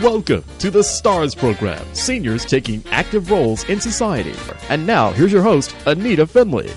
Welcome to the STARS program, seniors taking active roles in society. And now, here's your host, ANITA FINLEY.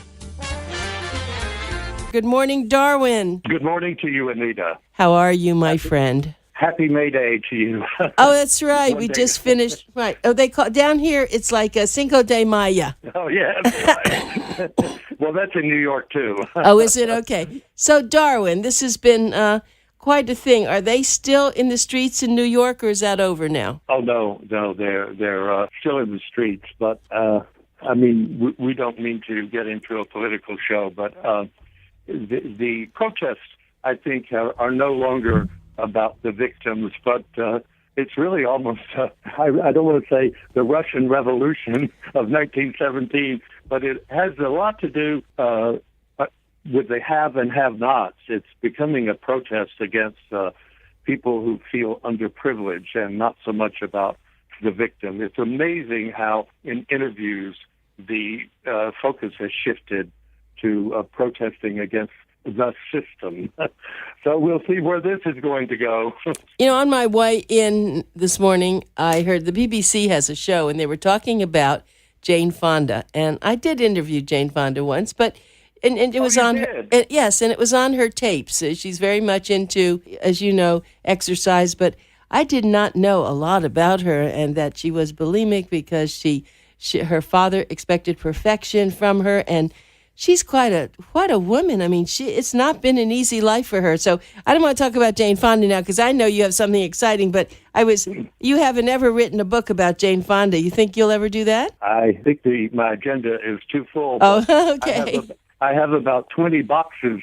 Good morning, Darwin. Good morning to you, ANITA. How are you, my friend? Happy May Day to you. Oh, that's right. We just finished. Right. Oh, they call down here. It's like a Cinco de Mayo. Oh, yeah. That's right. Well, that's in New York, too. Oh, is it? Okay. So, Darwin, this has been quite a thing. Are they still in the streets in New York, or is that over now? Oh, no, they're still in the streets. But, I mean, we don't mean to get into a political show, but the protests, I think, are no longer about the victims, but it's really almost, I don't want to say the Russian Revolution of 1917, but it has a lot to do with the have and have-nots. It's becoming a protest against people who feel underprivileged and not so much about the victim. It's amazing how in interviews the focus has shifted to protesting against the system. So we'll see where this is going to go. You know, on my way in this morning, I heard the BBC has a show, and they were talking about Jane Fonda. And I did interview Jane Fonda once, but and it was on her, yes, and it was on her tapes. She's very much into, as you know, exercise, but I did not know a lot about her, and that she was bulimic because her father expected perfection from her, and she's quite a woman. I mean, it's not been an easy life for her. So I don't want to talk about Jane Fonda now because I know you have something exciting, but you haven't ever written a book about Jane Fonda. You think you'll ever do that? I think my agenda is too full. Oh, okay. I have about 20 boxes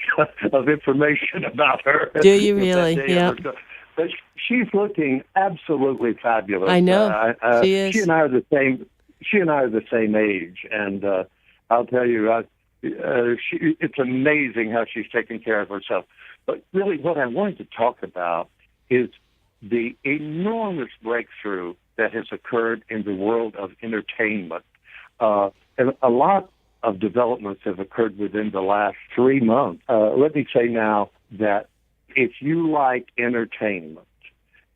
of information about her. Do you really? Yeah. But she's looking absolutely fabulous. I know. She is. She and I are the same. She and I are the same age, and I'll tell you, it's amazing how she's taken care of herself. But really what I wanted to talk about is the enormous breakthrough that has occurred in the world of entertainment. And a lot of developments have occurred within the last 3 months. Let me say now that if you like entertainment,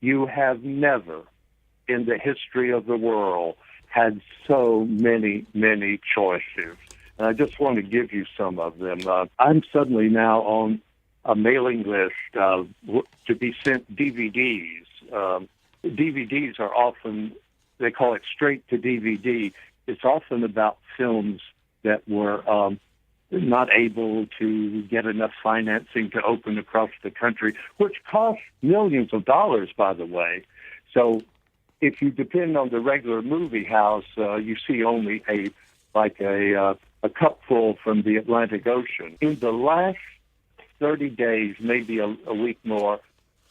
you have never in the history of the world had so many, many choices. And I just want to give you some of them. I'm suddenly now on a mailing list to be sent DVDs. DVDs are often, they call it straight to DVD. It's often about films that were not able to get enough financing to open across the country, which costs millions of dollars, by the way. So if you depend on the regular movie house, you see only a cupful from the Atlantic Ocean. In the last 30 days, maybe a week more,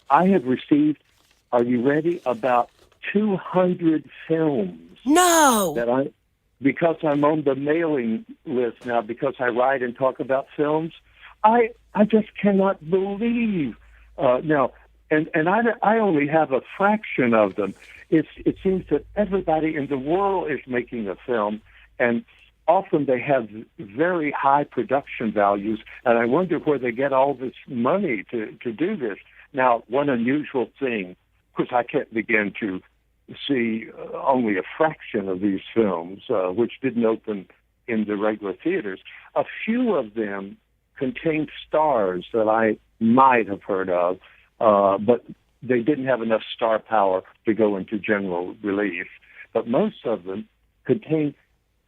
I have received, are you ready, about 200 films. No! Because I'm on the mailing list now, because I write and talk about films, I just cannot believe now. And I only have a fraction of them. It seems that everybody in the world is making a film, and often they have very high production values, and I wonder where they get all this money to do this. Now, one unusual thing, because I can't begin to see only a fraction of these films, which didn't open in the regular theaters. A few of them contain stars that I might have heard of, but they didn't have enough star power to go into general release. But most of them contain,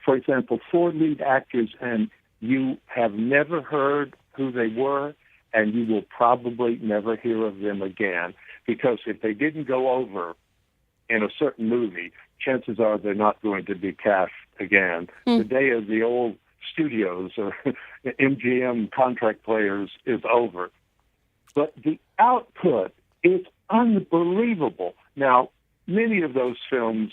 for example, 4 lead actors, and you have never heard who they were, and you will probably never hear of them again, because if they didn't go over in a certain movie, chances are they're not going to be cast again. The day of the old studios or MGM contract players is over. But the output is unbelievable. Now, many of those films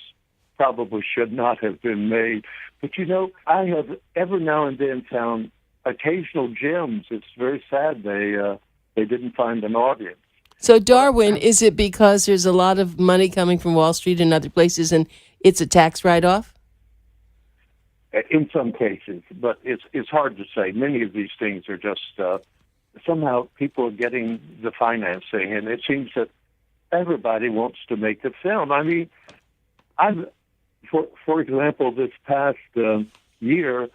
probably should not have been made. But, you know, I have every now and then found occasional gems. It's very sad they didn't find an audience. So, Darwin, is it because there's a lot of money coming from Wall Street and other places, and it's a tax write-off? In some cases, but it's hard to say. Many of these things are just somehow people are getting the financing, and it seems that everybody wants to make a film. I mean, for example, this past year,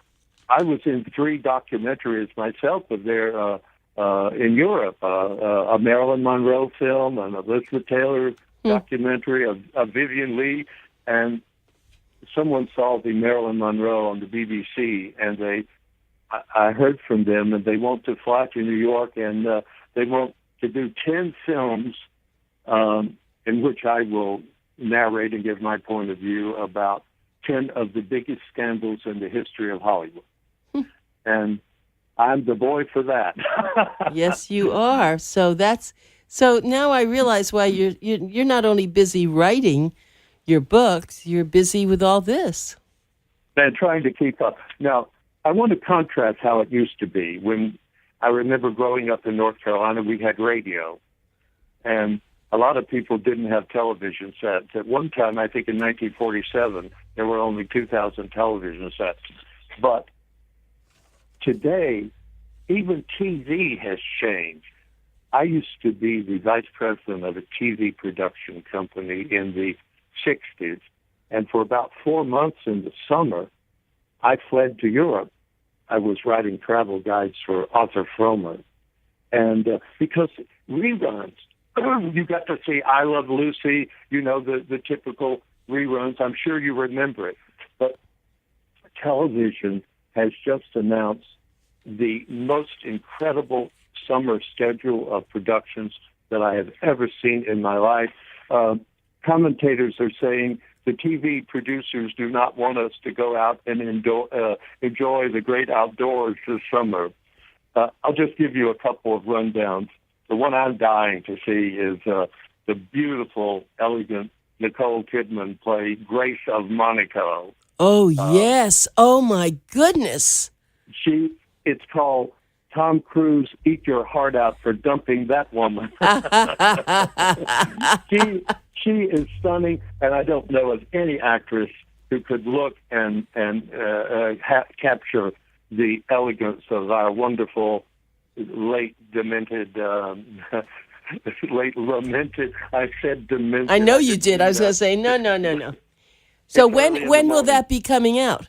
I was in 3 documentaries myself there in Europe, a Marilyn Monroe film, an Elizabeth Taylor documentary, of Vivian Leigh, and someone saw the Marilyn Monroe on the BBC, and I heard from them, and they want to fly to New York, and they want to do 10 films in which I will narrate and give my point of view about 10 of the biggest scandals in the history of Hollywood. And I'm the boy for that. Yes, you are. So now I realize why you're not only busy writing your books, you're busy with all this. And trying to keep up. Now, I want to contrast how it used to be. When I remember growing up in North Carolina, we had radio. And a lot of people didn't have television sets. At one time, I think in 1947, there were only 2,000 television sets. But today, even TV has changed. I used to be the vice president of a TV production company in the 60s, and for about 4 months in the summer, I fled to Europe. I was writing travel guides for Arthur Fromer, and because reruns, you got to see I Love Lucy, the typical reruns. I'm sure you remember it, but television has just announced the most incredible summer schedule of productions that I have ever seen in my life. Commentators are saying the TV producers do not want us to go out and enjoy the great outdoors this summer. I'll just give you a couple of rundowns. The one I'm dying to see is the beautiful, elegant Nicole Kidman play Grace of Monaco. Oh, yes. Oh, my goodness. It's called Tom Cruise, Eat Your Heart Out for Dumping That Woman. She is stunning, and I don't know of any actress who could look and capture the elegance of our wonderful late lamented. I said demented. I know you did. I was going to say no. So when will that be coming out?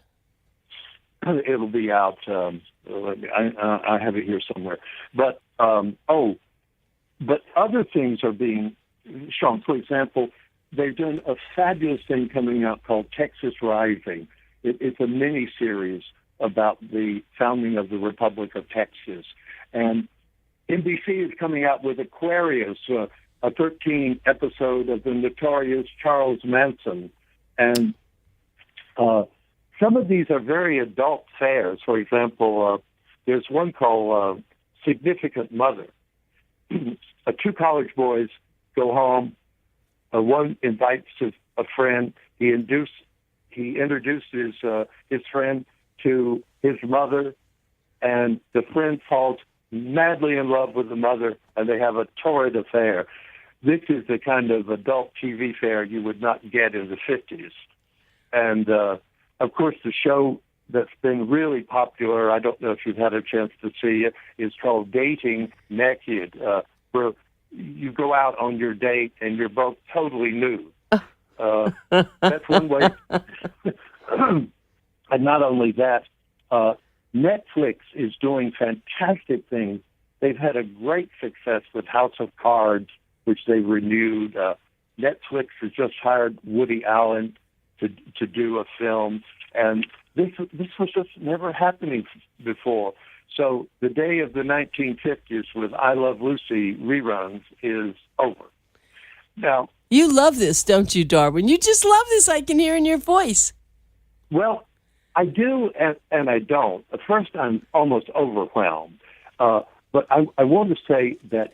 It'll be out. I have it here somewhere. But but other things are being shown. For example, they've done a fabulous thing coming out called Texas Rising. It's a mini-series about the founding of the Republic of Texas. And NBC is coming out with Aquarius, a 13-episode of the notorious Charles Manson. And some of these are very adult fairs. For example, there's one called Significant Mother. 2 college boys go home. One invites a friend. He introduces his friend to his mother, and the friend falls madly in love with the mother, and they have a torrid affair. This is the kind of adult TV fare you would not get in the 50s. And, of course, the show that's been really popular, I don't know if you've had a chance to see it, is called Dating Naked, where you go out on your date and you're both totally nude. That's one way. And not only that, Netflix is doing fantastic things. They've had a great success with House of Cards, which they renewed. Netflix has just hired Woody Allen to do a film, and this was just never happening before. So the day of the 1950s with I Love Lucy reruns is over. Now, you love this, don't you, Darwin? You just love this. I can hear in your voice. Well, I do and I don't. At first, I'm almost overwhelmed. But I want to say that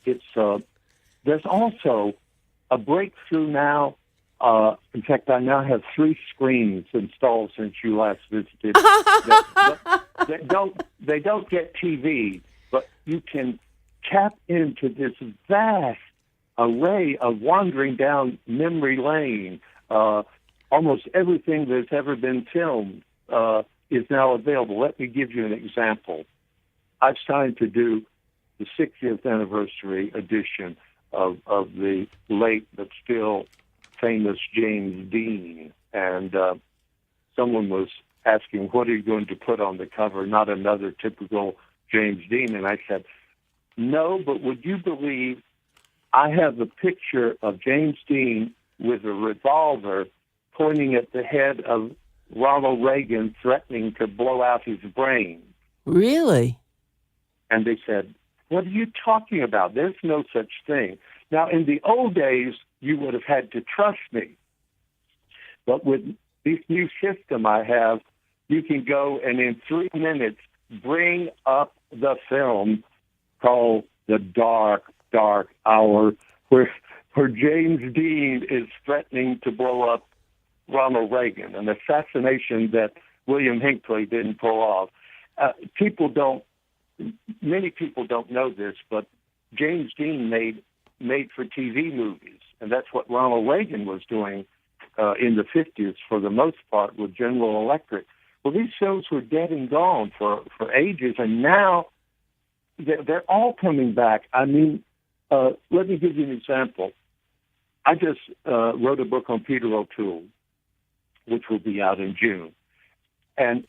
there's also a breakthrough now. In fact, I now have 3 screens installed since you last visited. They don't get TV, but you can tap into this vast array of wandering down memory lane. Almost everything that's ever been filmed is now available. Let me give you an example. I've signed to do the 60th anniversary edition of the late but still famous James Dean. And someone was asking, what are you going to put on the cover? Not another typical James Dean. And I said, no, but would you believe I have a picture of James Dean with a revolver pointing at the head of Ronald Reagan, threatening to blow out his brain. Really? And they said, what are you talking about? There's no such thing. Now, in the old days, you would have had to trust me. But with this new system I have, you can go and in 3 minutes bring up the film called The Dark, Dark Hour, where James Dean is threatening to blow up Ronald Reagan, an assassination that William Hinckley didn't pull off. Many people don't know this, but James Dean made for TV movies, and that's what Ronald Reagan was doing in the 50s for the most part with General Electric. Well, these shows were dead and gone for ages, and now they're all coming back. I mean, let me give you an example. I just wrote a book on Peter O'Toole, which will be out in June. And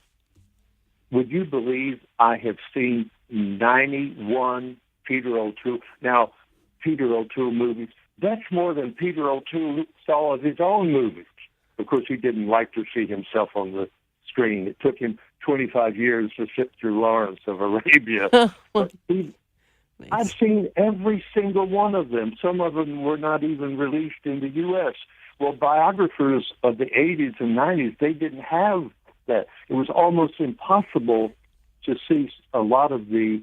would you believe I have seen 91 Peter O'Toole? Now, Peter O'Toole movies, that's more than Peter O'Toole saw of his own movies. Of course, he didn't like to see himself on the screen. It took him 25 years to sit through Lawrence of Arabia. I've seen every single one of them. Some of them were not even released in the U.S. Well, biographers of the 80s and 90s, they didn't have that. It was almost impossible to see a lot of the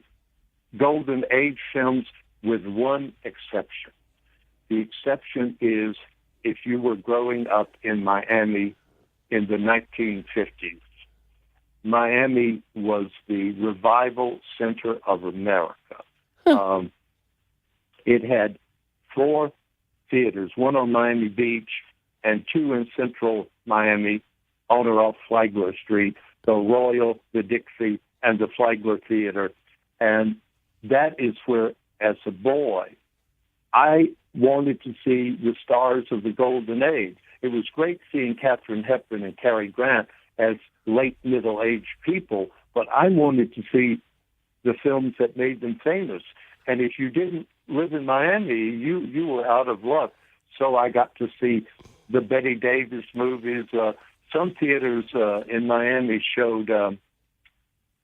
Golden Age films with one exception. The exception is if you were growing up in Miami in the 1950s. Miami was the revival center of America. It had 4 theaters, one on Miami Beach and 2 in central Miami on or off Flagler Street, the Royal, the Dixie, and the Flagler Theater. And that is where, as a boy, I wanted to see the stars of the Golden Age. It was great seeing Katharine Hepburn and Cary Grant as late middle-aged people, but I wanted to see the films that made them famous. And if you didn't live in Miami, you were out of luck. So I got to see the Betty Davis movies. Some theaters in Miami showed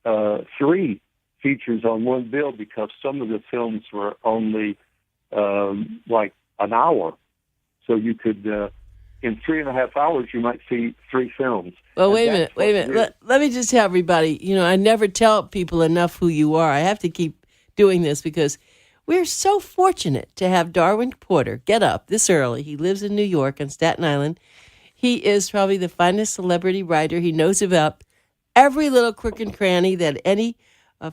3 features on one bill because some of the films were only like an hour. So you could, in 3.5 hours, you might see 3 films. Well, wait a minute. Let me just tell everybody, I never tell people enough who you are. I have to keep doing this because we're so fortunate to have Darwin Porter get up this early. He lives in New York on Staten Island. He is probably the finest celebrity writer. He knows about every little crook and cranny that any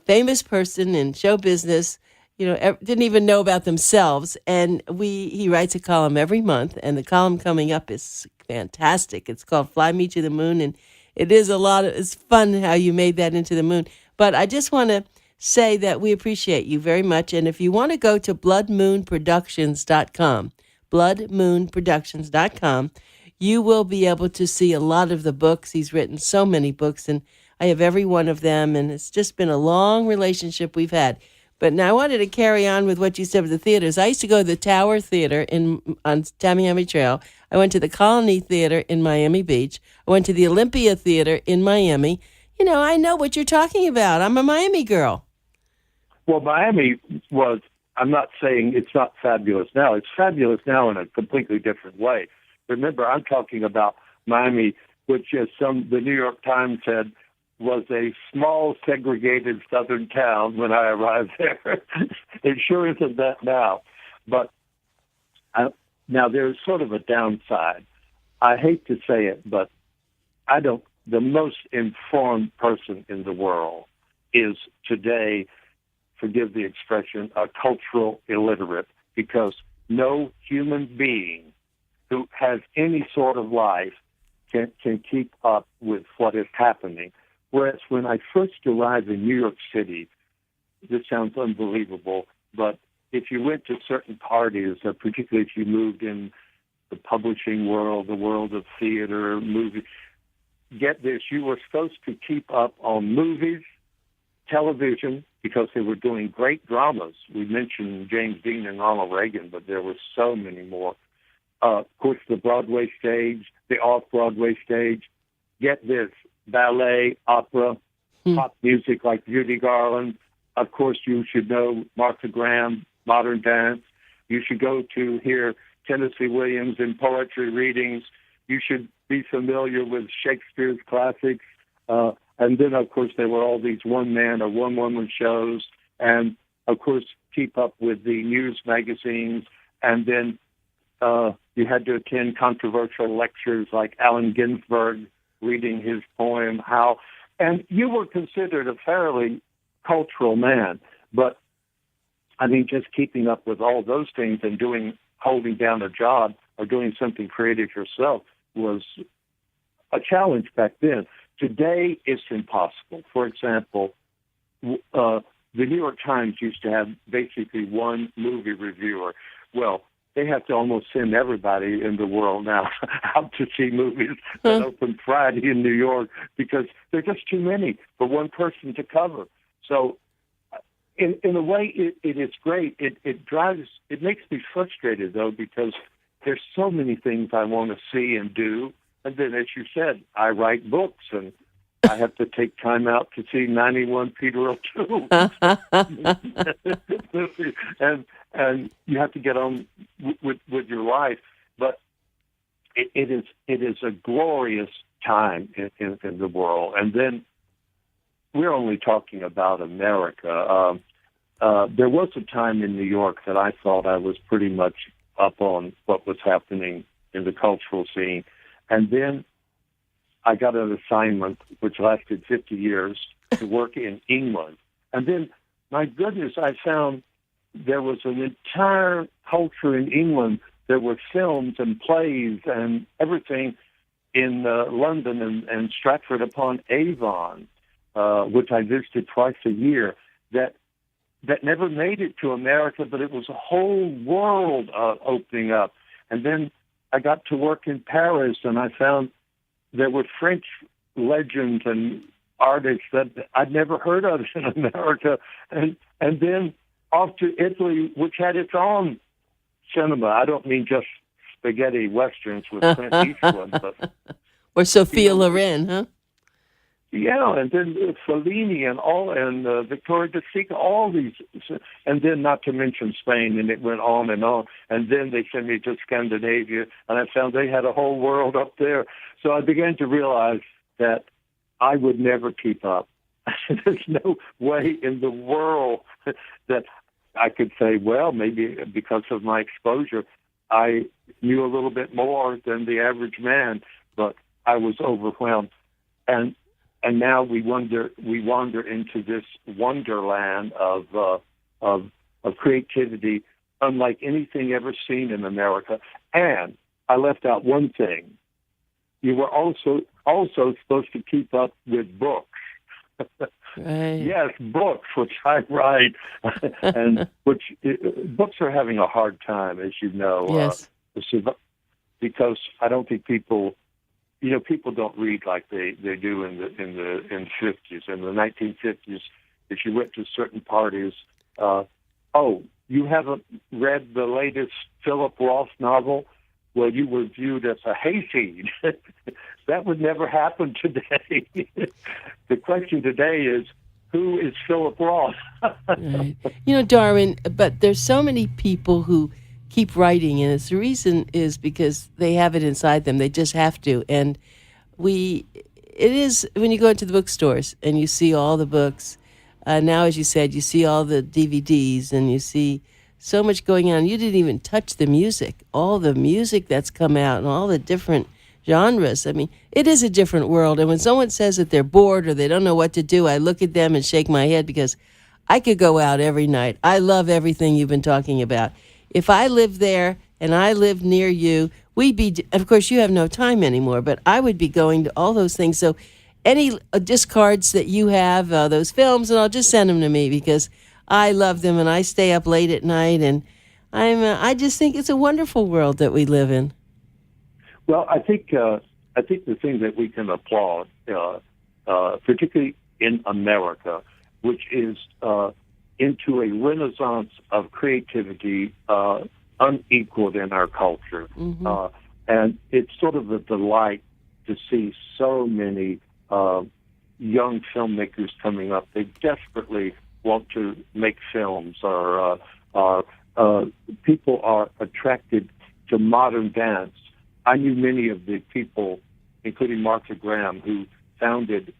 famous person in show business, didn't even know about themselves. And he writes a column every month, and the column coming up is fantastic. It's called Fly Me to the Moon, and it's fun how you made that into the moon. But I just want to say that we appreciate you very much. And if you want to go to bloodmoonproductions.com, bloodmoonproductions.com, you will be able to see a lot of the books. He's written so many books, and I have every one of them, and it's just been a long relationship we've had. But now I wanted to carry on with what you said with the theaters. I used to go to the Tower Theater on Tamiami Trail. I went to the Colony Theater in Miami Beach. I went to the Olympia Theater in Miami. I know what you're talking about. I'm a Miami girl. Well, Miami was, I'm not saying it's not fabulous now. It's fabulous now in a completely different way. Remember, I'm talking about Miami, which is the New York Times said was a small, segregated southern town when I arrived there. It sure isn't that now. But now there's sort of a downside. I hate to say it, but the most informed person in the world is today, forgive the expression, a cultural illiterate, because no human being who has any sort of life can keep up with what is happening. Whereas when I first arrived in New York City, this sounds unbelievable, but if you went to certain parties, particularly if you moved in the publishing world, the world of theater, movies, get this, you were supposed to keep up on movies, television, because they were doing great dramas. We mentioned James Dean and Ronald Reagan, but there were so many more. Of course, the Broadway stage, the off-Broadway stage. Get this, ballet, opera, pop music like Judy Garland. Of course, you should know Martha Graham, modern dance. You should go to hear Tennessee Williams in poetry readings. You should be familiar with Shakespeare's classics. And then, of course, there were all these one-man or one-woman shows. And, of course, keep up with the news magazines. And then you had to attend controversial lectures like Allen Ginsberg reading his poem, How. And you were considered a fairly cultural man. But, I mean, just keeping up with all those things and holding down a job or doing something creative yourself was a challenge back then. Today, it's impossible. For example, the New York Times used to have basically one movie reviewer. Well, they have to almost send everybody in the world now out to see movies that open Friday in New York because there are just too many for one person to cover. So in a way, it is great. It makes me frustrated, though, because there's so many things I want to see and do. And then, as you said, I write books, and I have to take time out to see 91 Peter O'Toole. and you have to get on with your life. But it is a glorious time in the world. And then we're only talking about America. There was a time in New York that I thought I was pretty much up on what was happening in the cultural scene. And then I got an assignment, which lasted 50 years, to work in England. And then, my goodness, I found there was an entire culture in England. There were films and plays and everything in London and Stratford-upon-Avon, which I visited twice a year, that never made it to America, but it was a whole world opening up. And then I got to work in Paris, and I found there were French legends and artists that I'd never heard of in America. And then off to Italy, which had its own cinema. I don't mean just spaghetti westerns with Clint Eastwood, but or Sophia Loren, huh? Yeah, and then Fellini and Victoria De Sica, all these, and then not to mention Spain, and it went on. And then they sent me to Scandinavia, and I found they had a whole world up there. So I began to realize that I would never keep up. There's no way in the world that I could say, well, maybe because of my exposure, I knew a little bit more than the average man, but I was overwhelmed. And now we wander into this wonderland of creativity, unlike anything ever seen in America. And I left out one thing: you were also supposed to keep up with books. Right. Yes, books, which I write, and books are having a hard time, as you know. Yes. Because I don't think people don't read like they do in the 50s. In the 1950s, if you went to certain parties, you haven't read the latest Philip Roth novel? Well, you were viewed as a hayseed. That would never happen today. The question today is, who is Philip Roth? Right. Darwin, but there's so many people who keep writing, and the reason is because they have it inside them. They just have to. And it is when you go into the bookstores and you see all the books. Now, as you said, you see all the DVDs and you see so much going on. You didn't even touch the music, all the music that's come out and all the different genres. I mean, it is a different world. And when someone says that they're bored or they don't know what to do, I look at them and shake my head because I could go out every night. I love everything you've been talking about. If I lived there and I lived near you, we'd be, of course, you have no time anymore, but I would be going to all those things. So any discards that you have, those films, and I'll just send them to me because I love them, and I stay up late at night, and I just think it's a wonderful world that we live in. Well, I think the thing that we can applaud, particularly in America, which is into a renaissance of creativity unequaled in our culture. Mm-hmm. And it's sort of a delight to see so many young filmmakers coming up. They desperately want to make films, or people are attracted to modern dance. I knew many of the people, including Martha Graham, who founded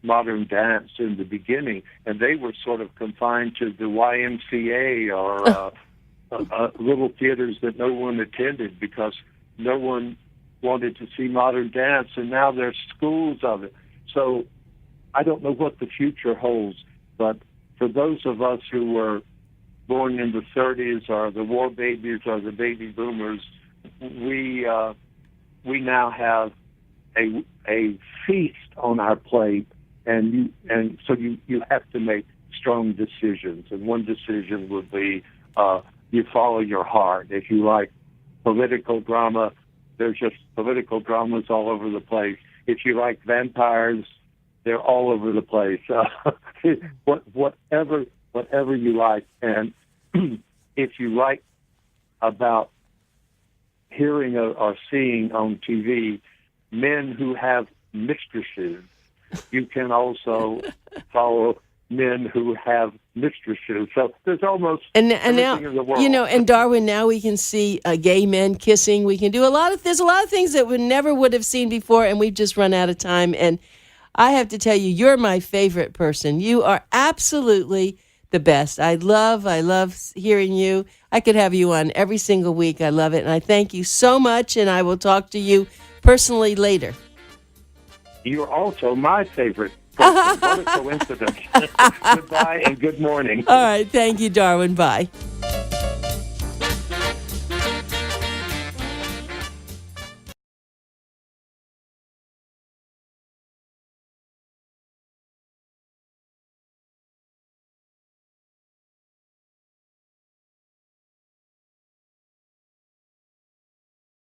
modern dance in the beginning, and they were sort of confined to the YMCA or little theaters that no one attended because no one wanted to see modern dance, and now there's schools of it. So I don't know what the future holds, but for those of us who were born in the 30s or the war babies or the baby boomers, we now have a feast on our plate, and so you have to make strong decisions. And one decision would be you follow your heart. If you like political drama, there's just political dramas all over the place. If you like vampires, they're all over the place. Whatever you like, and if you like about hearing or seeing on TV men who have mistresses, you can also follow men who have mistresses. So there's almost everything now, in the world. And Darwin, now we can see gay men kissing. We can do there's a lot of things that we never would have seen before, and we've just run out of time. And I have to tell you, you're my favorite person. You are absolutely the best. I love hearing you. I could have you on every single week. I love it. And I thank you so much, and I will talk to you personally later. You're also my favorite person. What a coincidence. Goodbye and good morning. All right. Thank you, Darwin. Bye.